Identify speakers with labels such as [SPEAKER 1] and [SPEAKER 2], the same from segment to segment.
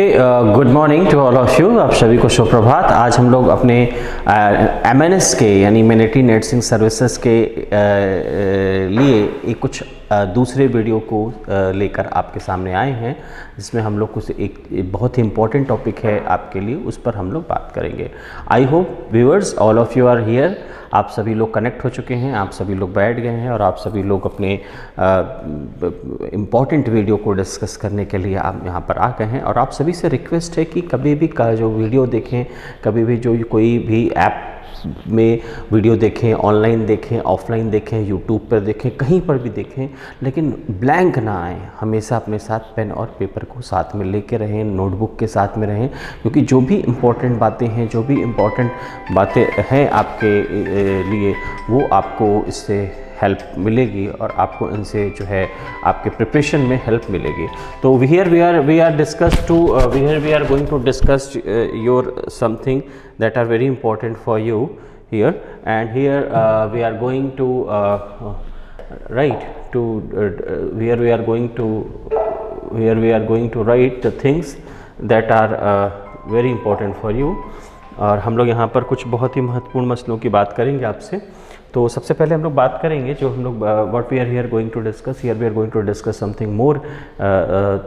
[SPEAKER 1] Okay, good morning to all of you. आप सभी को सुप्रभात। आज हम लोग अपने MNS के यानी मैनेटरी नर्सिंग सर्विसेज के लिए एक कुछ दूसरे वीडियो को लेकर आपके सामने आए हैं, जिसमें हम लोग कुछ एक बहुत ही इम्पोर्टेंट टॉपिक है आपके लिए, उस पर हम लोग बात करेंगे। I hope viewers all of you are here. आप सभी लोग कनेक्ट हो चुके हैं, आप सभी लोग बैठ गए हैं और आप सभी लोग अपने इम्पॉर्टेंट वीडियो को डिस्कस करने के लिए आप यहाँ पर आ गए हैं। और आप सभी से रिक्वेस्ट है कि कभी भी का जो वीडियो देखें, कभी भी जो कोई भी ऐप में वीडियो देखें, ऑनलाइन देखें, ऑफलाइन देखें, यूट्यूब पर देखें, कहीं पर भी देखें, लेकिन ब्लैंक ना आए। हमेशा अपने साथ पेन और पेपर को साथ में लेके रहें, नोटबुक के साथ में रहें, क्योंकि जो भी इम्पोर्टेंट बातें हैं, जो भी इम्पोर्टेंट बातें हैं आपके लिए, वो आपको इससे हेल्प मिलेगी और आपको इनसे जो है आपके प्रिपरेशन में हेल्प मिलेगी। तो here we are going to discuss your something that are very important for you here, and here we are going to write the things that are very important for you। और हम लोग यहाँ पर कुछ बहुत ही महत्वपूर्ण मसलों की बात करेंगे आपसे। तो सबसे पहले हम लोग बात करेंगे जो हम लोग what we are here going to discuss, here we are going to discuss something more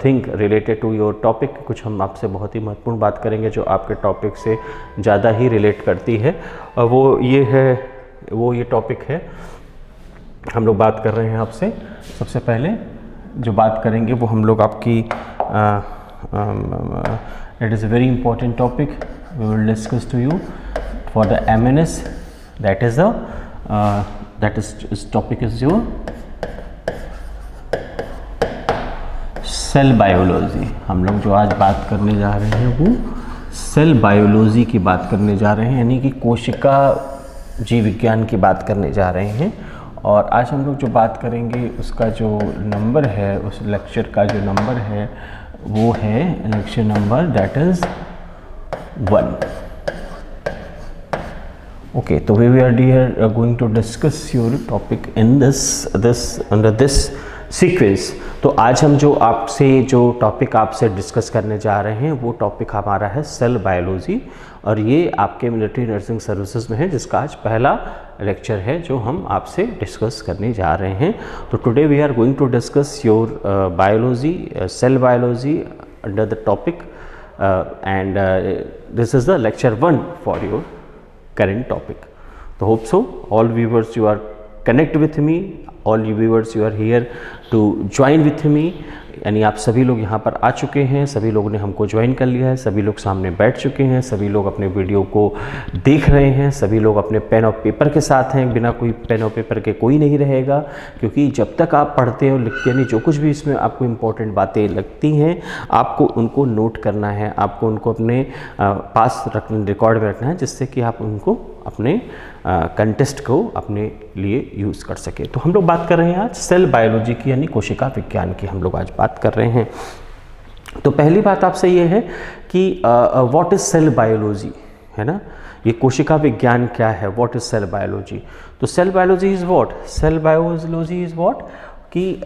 [SPEAKER 1] thing related to your topic. कुछ हम आपसे बहुत ही महत्वपूर्ण बात करेंगे जो आपके टॉपिक से ज़्यादा ही रिलेट करती है, और वो ये टॉपिक है। हम लोग बात कर रहे हैं आपसे, सबसे पहले जो बात करेंगे वो हम लोग आपकी it is a very important topic we will discuss to you for the MNS, that is topic is your cell biology. हम लोग जो आज बात करने जा रहे हैं वो सेल बायोलॉजी की बात करने जा रहे हैं, यानी कि कोशिका जीव विज्ञान की बात करने जा रहे हैं। और आज हम लोग जो बात करेंगे उसका जो नंबर है, उस लेक्चर का जो नंबर है वो है lecture number that is 1। Okay, so we are here going to discuss your topic in under this sequence। तो आज हम जो टॉपिक आपसे डिस्कस करने जा रहे हैं वो टॉपिक हमारा है सेल बायोलॉजी, और ये आपके मिलिट्री नर्सिंग सर्विसेज में है, जिसका आज पहला लेक्चर है जो हम आपसे डिस्कस करने जा रहे हैं। तो today we are going to discuss your biology, cell biology under the topic and this is the lecture 1 for your current topic। So hope so all viewers you are connect with me, all you viewers you are here to join with me, यानी आप सभी लोग यहाँ पर आ चुके हैं, सभी लोगों ने हमको ज्वाइन कर लिया है, सभी लोग सामने बैठ चुके हैं, सभी लोग अपने वीडियो को देख रहे हैं, सभी लोग अपने पेन और पेपर के साथ हैं। बिना कोई पेन और पेपर के कोई नहीं रहेगा, क्योंकि जब तक आप पढ़ते हो लिखते हैं, जो कुछ भी इसमें आपको इम्पोर्टेंट बातें लगती हैं आपको उनको नोट करना है, आपको उनको अपने पास रिकॉर्ड में रखना है, जिससे कि आप उनको अपने कंटेस्ट को अपने लिए यूज़ कर सके। तो हम लोग बात कर रहे हैं आज सेल बायोलॉजी की, यानी कोशिका विज्ञान की हम लोग आज बात कर रहे हैं। तो पहली बात आपसे ये है कि व्हाट इज़ सेल बायोलॉजी, है ना। ये कोशिका विज्ञान क्या है, व्हाट इज़ सेल बायोलॉजी। तो cell biology is what, cell biology is what कि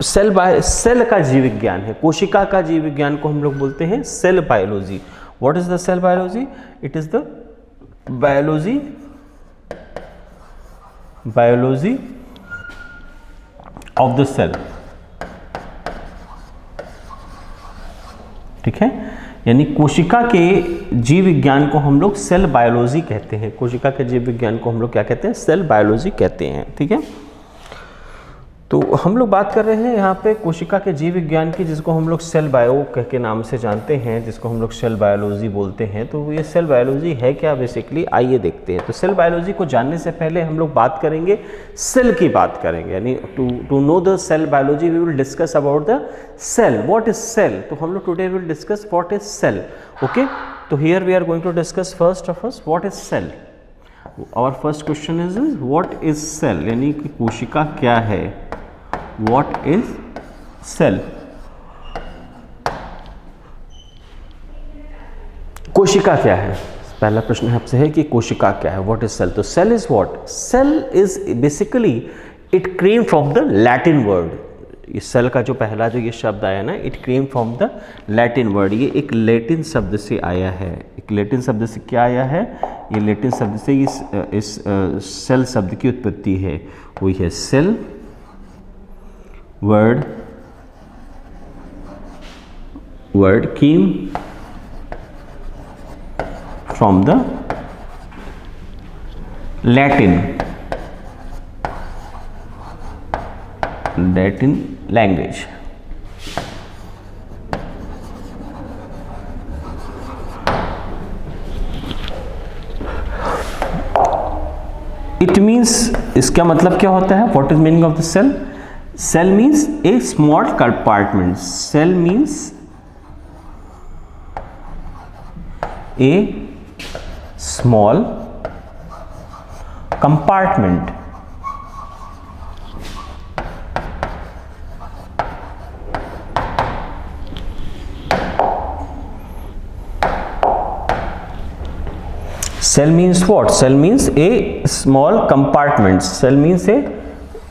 [SPEAKER 1] सेल का जीव विज्ञान है, कोशिका का जीव विज्ञान को हम लोग बोलते हैं cell biology. What is the cell biology, it is the biology of the cell. ठीक है, यानी कोशिका के जीव विज्ञान को हम लोग सेल बायोलॉजी कहते हैं। कोशिका के जीव विज्ञान को हम लोग क्या कहते हैं, सेल बायोलॉजी कहते हैं। ठीक है, तो हम लोग बात कर रहे हैं यहाँ पे कोशिका के जीव विज्ञान की, जिसको हम लोग सेल बायो के नाम से जानते हैं, जिसको हम लोग सेल बायोलॉजी बोलते हैं। तो ये सेल बायोलॉजी है क्या बेसिकली, आइए देखते हैं। तो सेल बायोलॉजी को जानने से पहले हम लोग बात करेंगे सेल की बात करेंगे, यानी to know the cell biology we will discuss about the cell. What is cell, तो हम लोग today will discuss what is cell. Okay, तो here we are going to discuss first of all what is cell. Our first question is what is cell, यानी कि कोशिका क्या है, What is cell? कोशिका क्या है, पहला प्रश्न आपसे है कि कोशिका क्या है, व्हाट इज सेल। तो cell is what, cell is basically it came from the Latin word, ये सेल का जो पहला जो ये शब्द आया ना, it came from the Latin word, ये एक लैटिन शब्द से आया है। एक लैटिन शब्द से क्या आया है? ये लैटिन शब्द से इस सेल शब्द की उत्पत्ति है, वही है cell. Word came from the Latin language. It means, इसका मतलब क्या होता है? What is meaning of the cell? Cell means a small compartment. Cell means a small compartment. Cell means what? Cell means a small compartment. Cell means a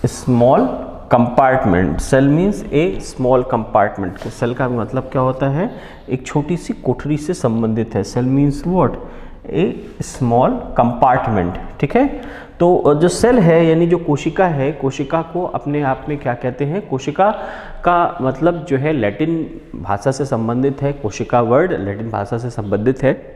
[SPEAKER 1] small compartment. Cell means a small compartment. Cell का मतलब क्या होता है? एक छोटी सी कोठरी से संबंधित है। Cell means what? A small compartment. ठीक है, तो जो सेल है यानी जो कोशिका है, कोशिका को अपने आप में क्या कहते हैं? कोशिका का मतलब जो है लैटिन भाषा से संबंधित है। कोशिका वर्ड लैटिन भाषा से संबंधित है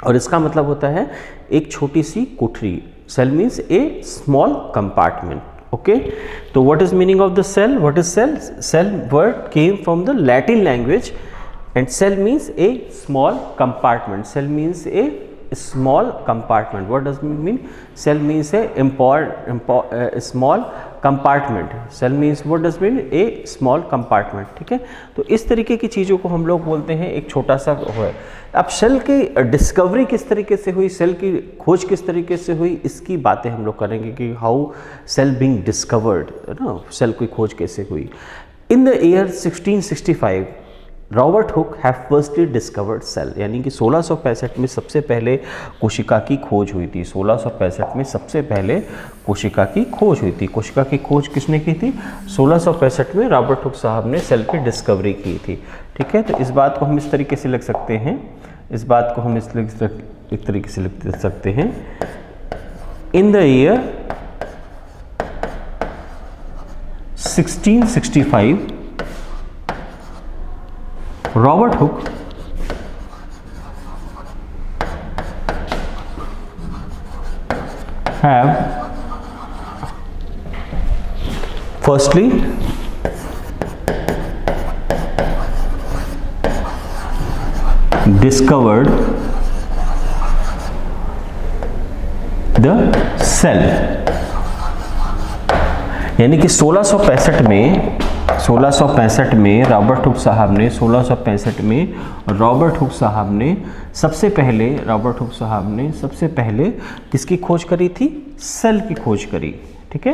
[SPEAKER 1] और इसका मतलब होता है एक छोटी सी कोठरी। Cell means a small compartment. Okay, तो what is meaning of the cell? What is cell? Cell word came from the Latin language and cell means a small compartment. Cell means a small compartment. What does it mean? Cell means a small compartment. Cell means what does it mean? A small compartment. ठीक है, तो इस तरीके की चीज़ों को हम लोग बोलते हैं एक छोटा सा है। अब सेल की डिस्कवरी किस तरीके से हुई, सेल की खोज किस तरीके से हुई, इसकी बातें हम लोग करेंगे कि हाउ सेल बीइंग डिस्कवर्ड, ना, सेल की खोज कैसे हुई। In the year 1665 Robert Hooke have firstly discovered cell, यानी कि 1665 में सबसे पहले कोशिका की खोज हुई थी। 1665 में सबसे पहले कोशिका की खोज हुई थी। कोशिका की खोज किसने की थी? 1665 में रॉबर्ट हुक साहब ने सेल की डिस्कवरी की थी। ठीक है, तो इस बात को हम इस तरीके से लिख सकते हैं, इस बात को हम एक तरीके से लिख सकते हैं। इन the year 1665 Robert Hooke have firstly discovered the cell, यानी कि 1665 में रॉबर्ट हुक साहब ने 1665 में रॉबर्ट हुक साहब ने सबसे पहले किसकी खोज करी थी? सेल की खोज करी। ठीक है,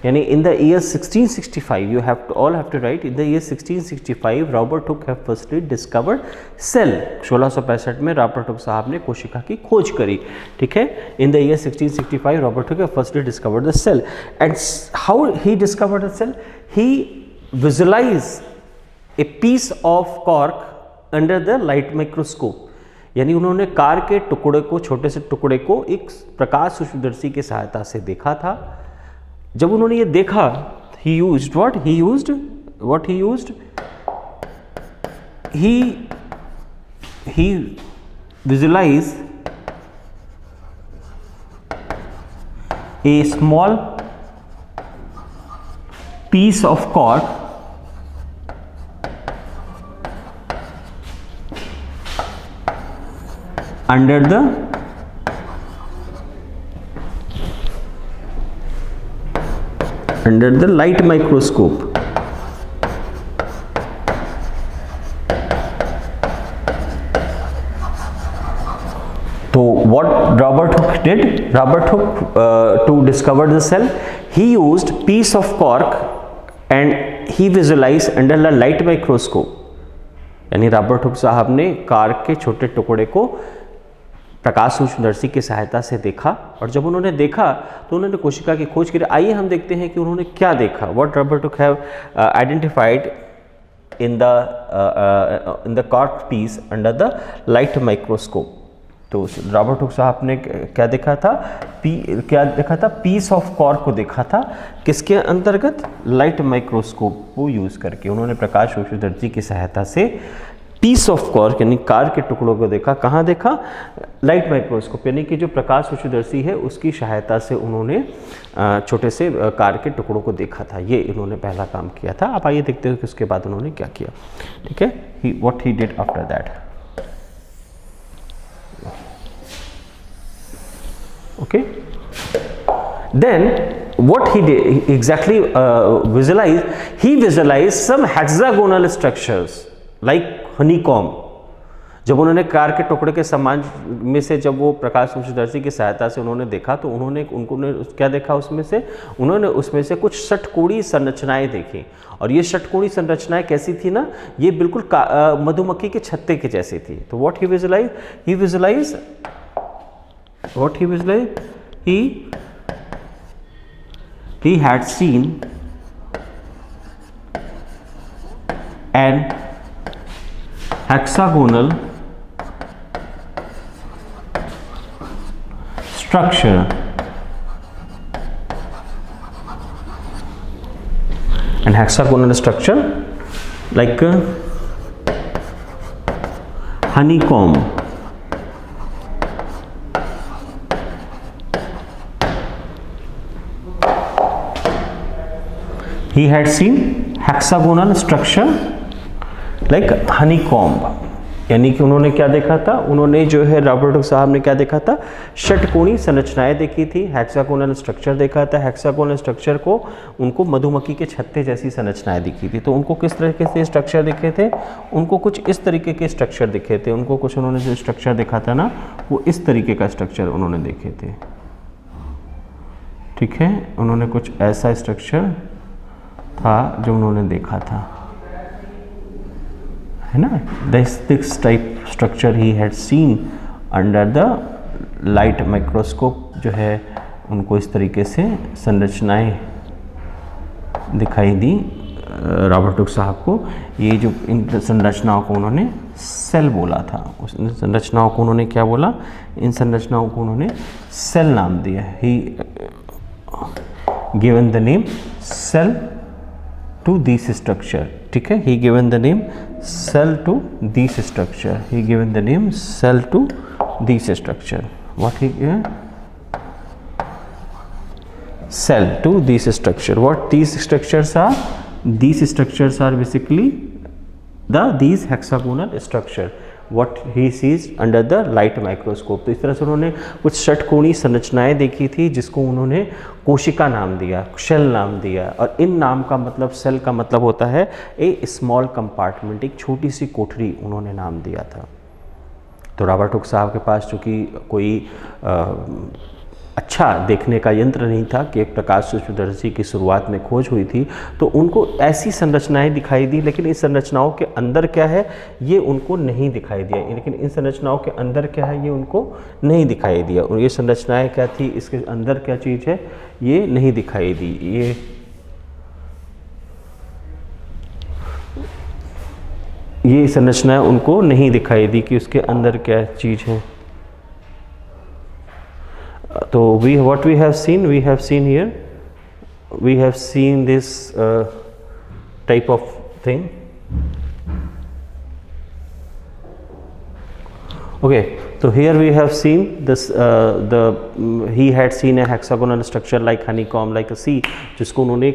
[SPEAKER 1] यानी in the year 1665 you all have to write, in the year 1665 Robert Hooke have firstly discovered cell. 1665 में रॉबर्ट हुक साहब ने कोशिका की खोज करी। ठीक है, in the year 1665 Robert Hooke have firstly discovered the cell and how he discovered the cell? He visualize a piece of cork under the light microscope, यानी उन्होंने कार के टुकड़े को, छोटे से टुकड़े को एक प्रकाश सूक्ष्मदर्शी की सहायता से देखा था। जब उन्होंने ये देखा, he used he visualized a small piece of cork under the light microscope. So what Robert Hooke did? Robert Hooke to discover the cell, he used piece of cork and he visualized under the light microscope. यानी Robert Hooke साहब ने car के छोटे टुकड़े को प्रकाश सूक्ष्मदर्शी की सहायता से देखा, और जब उन्होंने देखा तो उन्होंने कोशिका की खोज की। आइए हम देखते हैं कि उन्होंने क्या देखा। What Robert Hooke have identified in the cork piece under the light microscope। तो रॉबर्ट हुक साहब ने क्या देखा था? पीस ऑफ कॉर्क को देखा था, किसके अंतर्गत? लाइट माइक्रोस्कोप को यूज करके उन्होंने प्रकाश सूक्ष्मदर्शी की सहायता से पीस ऑफ कॉर्क यानी कार के टुकड़ों को देखा। कहाँ देखा? लाइट माइक्रोस्कोप, यानी कि जो प्रकाश सूक्ष्मदर्शी है उसकी सहायता से उन्होंने छोटे से कार के टुकड़ों को देखा था। ये इन्होंने पहला काम किया था। आप आइए देखते हो कि उसके बाद उन्होंने क्या किया। ठीक है, what he did after that. Okay, then what he did exactly he visualized some hexagonal structures like honeycomb। जब उन्होंने कार के टुकड़े के समान में से जब वो प्रकाश सूक्ष्मदर्शी की सहायता से उन्होंने देखा तो उन्होंने क्या देखा? उन्होंने उसमें से कुछ षटकोणीय संरचनाएं देखी। और ये षटकोणीय संरचनाएं कैसी थी ना? ये बिल्कुल मधुमक्खी के छत्ते के जैसी थी। तो what he visualized he had seen an hexagonal structure like a honeycomb। He had seen hexagonal structure like honeycomb, यानी कि उन्होंने क्या देखा था? उन्होंने जो है रॉबर्ट हुक साहब ने क्या देखा था? षटकोणीय संरचनाएं देखी थी, हेक्सागोनल स्ट्रक्चर देखा था। हेक्सागोनल स्ट्रक्चर को उनको मधुमक्खी के छत्ते जैसी संरचनाएं दिखी थी। तो उनको किस तरीके से स्ट्रक्चर दिखे थे? उनको कुछ इस तरीके के स्ट्रक्चर दिखे थे। उनको कुछ उन्होंने जो स्ट्रक्चर देखा था ना, वो इस तरीके का स्ट्रक्चर उन्होंने देखे थे। ठीक है, उन्होंने कुछ ऐसा स्ट्रक्चर था जो उन्होंने देखा था, है ना। This type structure he had seen under the light microscope. जो है उनको इस तरीके से संरचनाएं दिखाई दी रॉबर्ट हुक साहब को। ये जो इन संरचनाओं को उन्होंने सेल बोला था। उस संरचनाओं को उन्होंने क्या बोला? इन संरचनाओं को उन्होंने सेल नाम दिया। He given the name cell to this structure। ठीक है, he given the name cell to this structure। he given the name cell to this structure। what he cell to this structure। what these structures are? these structures are basically these hexagonal structure what he sees under the light microscope। तो इस तरह से उन्होंने कुछ षटकोणीय संरचनाएं देखी थी जिसको उन्होंने कोशिका नाम दिया, सेल नाम दिया। और इन नाम का मतलब, सेल का मतलब होता है ए स्मॉल कंपार्टमेंट, एक छोटी सी कोठरी उन्होंने नाम दिया था। तो रॉबर्ट हुक साहब के पास चूँकि कोई अच्छा देखने का यंत्र नहीं था कि एक प्रकाश सूक्ष्मदर्शी की शुरुआत में खोज हुई थी, तो उनको ऐसी संरचनाएं दिखाई दी, लेकिन इस संरचनाओं के अंदर क्या है ये उनको नहीं दिखाई दिया। लेकिन इन संरचनाओं के अंदर क्या है ये उनको नहीं दिखाई दिया। और ये संरचनाएं क्या थी, इसके अंदर क्या चीज़ है ये नहीं दिखाई दी। ये संरचनाएं उनको नहीं दिखाई दी कि उसके अंदर क्या चीज़ है। तो what we have seen here, we have seen this type of thing। Okay, so here we have seen this he had seen a hexagonal structure like honeycomb, like a sea, जिसको उन्होंने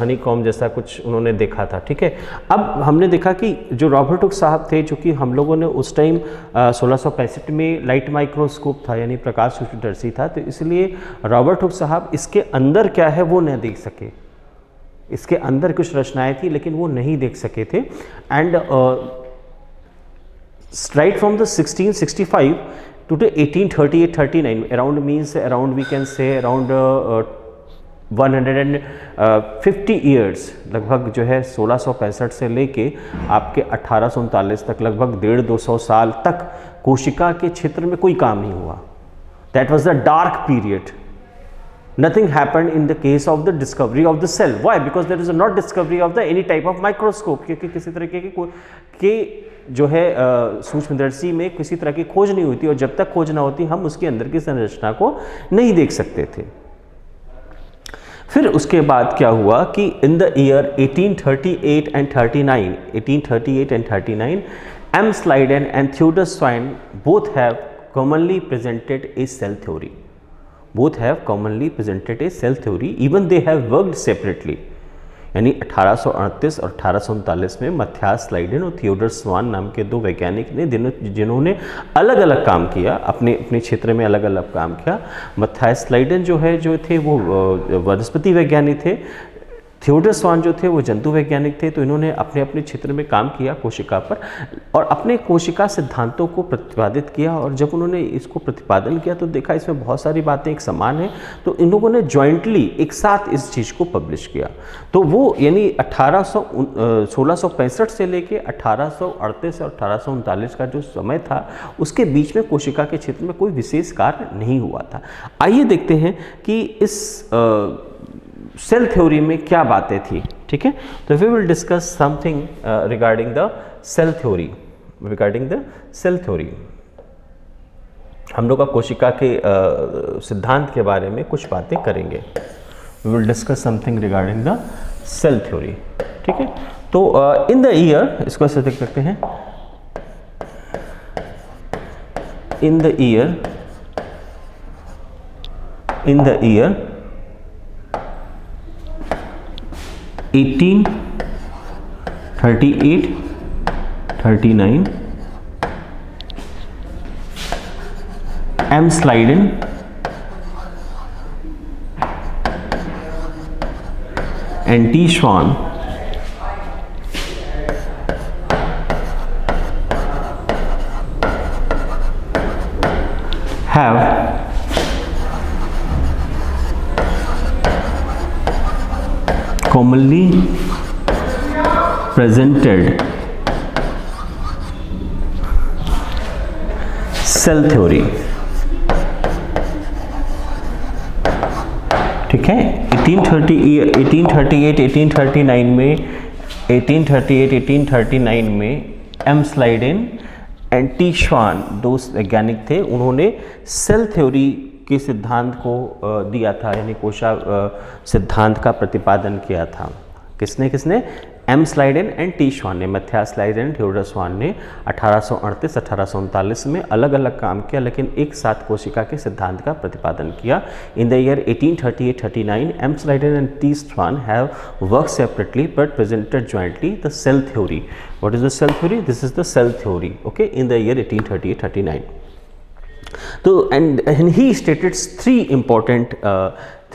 [SPEAKER 1] honeycomb जैसा कुछ उन्होंने देखा था। ठीक है, अब हमने देखा कि जो रॉबर्ट हुक साहब थे, जो कि हम लोगों ने उस टाइम 1665 में लाइट माइक्रोस्कोप था यानी प्रकाश सूक्ष्मदर्शी था, तो इसलिए रॉबर्ट हुक साहब इसके अंदर क्या है वो न देख सके। इसके अंदर कुछ रचनाएं थी लेकिन वो नहीं देख सके थे। And right from the 1665 to the 1838-39 around, means around we can say around 150 years, लगभग जो है 1665 से लेके आपके 1839 तक लगभग 150-200 साल तक कोशिका के क्षेत्र में कोई काम नहीं हुआ। That was the dark period. Nothing happened in the case of the discovery of the cell. Why? Because there is not discovery of the any type of microscope, क्योंकि किसी तरीके की जो है सूक्ष्मदर्शी में किसी तरह की खोज नहीं हुई थी, और जब तक खोज ना होती हम उसके अंदर की संरचना को नहीं देख सकते थे। फिर उसके बाद क्या हुआ कि in the year 1838 and 39, M Schleiden and Theodor Schwann both have commonly presented a cell theory. Both have commonly presented a cell theory even they have worked separately. यानी 1838 और 1839 में मैथियास स्लाइडेन और थियोडर स्वान नाम के दो वैज्ञानिक ने जिन्होंने अलग अलग काम किया, अपने अपने क्षेत्र में अलग अलग काम किया। मैथियास स्लाइडेन जो थे वो वनस्पति वैज्ञानिक थे, थियोडर स्वान जो थे वो जंतु वैज्ञानिक थे। तो इन्होंने अपने अपने क्षेत्र में काम किया कोशिका पर और अपने कोशिका सिद्धांतों को प्रतिपादित किया। और जब उन्होंने इसको प्रतिपादन किया तो देखा इसमें बहुत सारी बातें एक समान हैं, तो इन लोगों ने जॉइंटली एक साथ इस चीज़ को पब्लिश किया। तो वो यानी 1665 से लेके 1838 और 1839 का जो समय था उसके बीच में कोशिका के क्षेत्र में कोई विशेष कार्य नहीं हुआ था। आइए देखते हैं कि इस सेल थ्योरी में क्या बातें थी। ठीक है, तो we will discuss something regarding the cell theory. हम लोग कोशिका के सिद्धांत के बारे में कुछ बातें करेंगे। We will discuss something regarding the cell theory. ठीक है, तो इन द ईयर, इसको ऐसे देख सकते हैं, इन the year 1838-39 M. Sliden and T. Schwann have commonly presented cell theory। ठीक है, 1838-1839 में एम स्लाइडेन एंड टी श्वान दो वैज्ञानिक थे। उन्होंने सेल थ्योरी के सिद्धांत को दिया था, यानी कोशा सिद्धांत का प्रतिपादन किया था। किसने? एम स्लाइडेन एंड टी श्वान ने। मैथियास स्लाइडेन, थियोडर स्वान ने 1838-1839 में अलग अलग काम किया, लेकिन एक साथ कोशिका के सिद्धांत का प्रतिपादन किया। In the year 1838-39 M Schleiden and T Schwann have work separately but presented jointly the cell theory. What is the cell theory? This is the cell theory, okay, in the year 1838-39। तो and he stated 3 important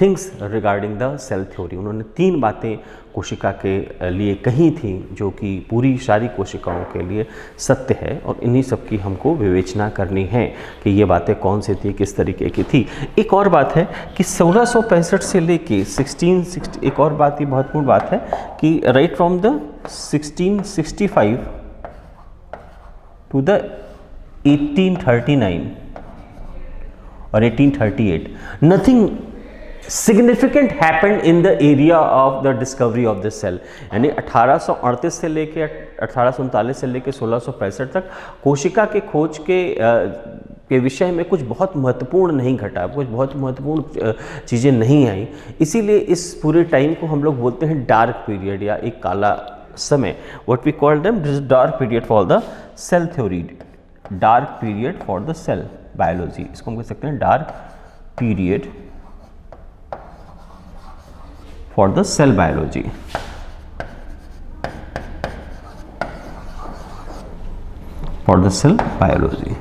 [SPEAKER 1] things regarding the cell theory. उन्होंने 3 बातें कोशिका के लिए कही थी जो कि पूरी सारी कोशिकाओं के लिए सत्य है, और इन्हीं सब की हमको विवेचना करनी है कि ये बातें कौन सी थी, किस तरीके की थी। एक और बात है कि 1665 से लेके 1660, एक और बात, ये महत्वपूर्ण बात है कि right from the 1665 to the 1839 और 1838 nothing significant happened in the area of the discovery of the cell. यानी 1838 से लेके 1839 से लेके 1665 तक कोशिका के खोज के विषय में कुछ बहुत महत्वपूर्ण नहीं घटा, कुछ बहुत महत्वपूर्ण चीज़ें नहीं आई। इसीलिए इस पूरे टाइम को हम लोग बोलते हैं डार्क पीरियड या एक काला समय। What we call them, this is dark period for the cell theory, dark period for the cell biology. इसको हम कह सकते हैं dark period for the cell biology। for the cell biology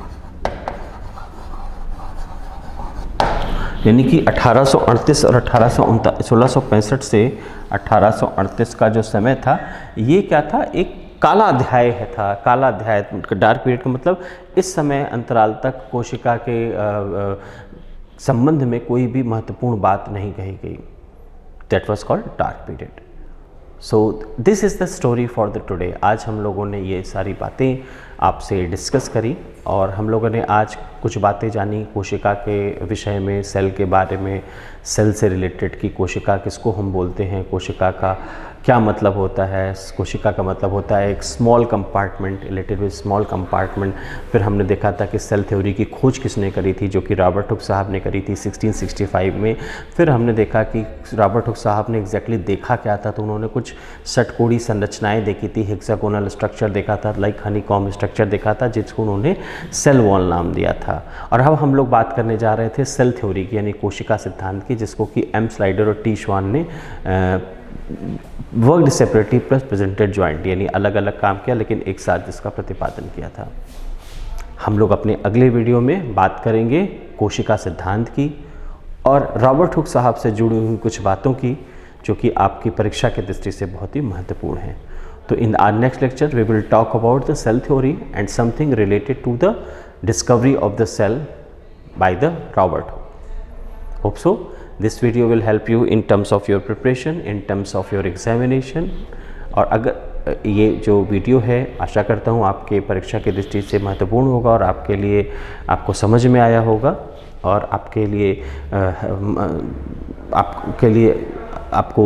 [SPEAKER 1] यानी कि 1838 और 1665 से 1838 का जो समय था, ये क्या था, एक काला अध्याय था। काला अध्याय, डार्क पीरियड का मतलब इस समय अंतराल तक कोशिका के संबंध में कोई भी महत्वपूर्ण बात नहीं कही गई। That was called dark period। So this is the story for the today। आज हम लोगों ने ये सारी बातें आपसे डिस्कस करी और हम लोगों ने आज कुछ बातें जानी कोशिका के विषय में, सेल के बारे में, सेल से रिलेटेड कि कोशिका किसको हम बोलते हैं, कोशिका का क्या मतलब होता है। कोशिका का मतलब होता है एक small compartment, relatively small compartment. फिर हमने देखा था कि सेल थ्योरी की खोज किसने करी थी, जो कि रॉबर्ट हुक साहब ने करी थी 1665 में। फिर हमने देखा कि रॉबर्ट हुक साहब ने एग्जैक्टली देखा क्या था, तो उन्होंने कुछ षटकोणीय संरचनाएं देखी थी, हेक्सागोनल स्ट्रक्चर देखा था, लाइक हनीकॉम्ब स्ट्रक्चर देखा था, जिसको उन्होंने सेल वॉल नाम दिया था। और अब हम लोग बात करने जा रहे थे सेल थ्योरी की, यानी कोशिका सिद्धांत की, जिसको कि एम स्लाइडर और टी श्वान ने worked separately plus presented joint, यानी अलग अलग काम किया लेकिन एक साथ जिसका प्रतिपादन किया था। हम लोग अपने अगले वीडियो में बात करेंगे कोशिका सिद्धांत की और रॉबर्ट हुक साहब से जुड़ी हुई कुछ बातों की, जो कि आपकी परीक्षा की दृष्टि से बहुत ही महत्वपूर्ण है। तो in our next lecture we will talk about the cell theory and something related to the discovery of the cell by the Robert Hooke. Hope so this video will help you in terms of your preparation, in terms of your examination। और अगर ये जो video है आशा करता हूँ आपके परीक्षा की दृष्टि से महत्वपूर्ण होगा और आपके लिए आपको समझ में आया होगा और आपको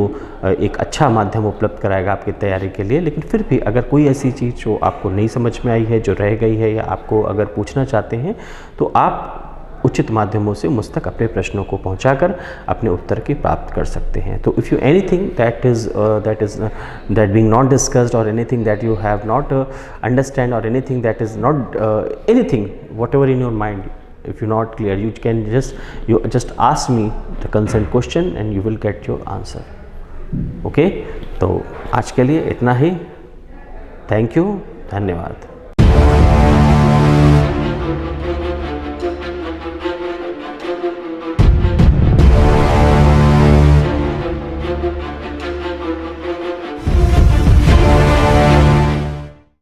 [SPEAKER 1] एक अच्छा माध्यम उपलब्ध कराएगा आपकी तैयारी के लिए। लेकिन फिर भी अगर कोई ऐसी चीज़ जो आपको नहीं समझ में आई है, जो रह गई है, या आपको अगर पूछना चाहते हैं, तो आप उचित माध्यमों से मुझ तक अपने प्रश्नों को पहुंचाकर अपने उत्तर की प्राप्त कर सकते हैं। तो if you anything that being not discussed or anything that you have not understand or anything that is not anything whatever in your mind, if you're not clear, you can just ask me the concerned question and you will get your answer। okay, तो आज के लिए इतना ही। Thank you, धन्यवाद।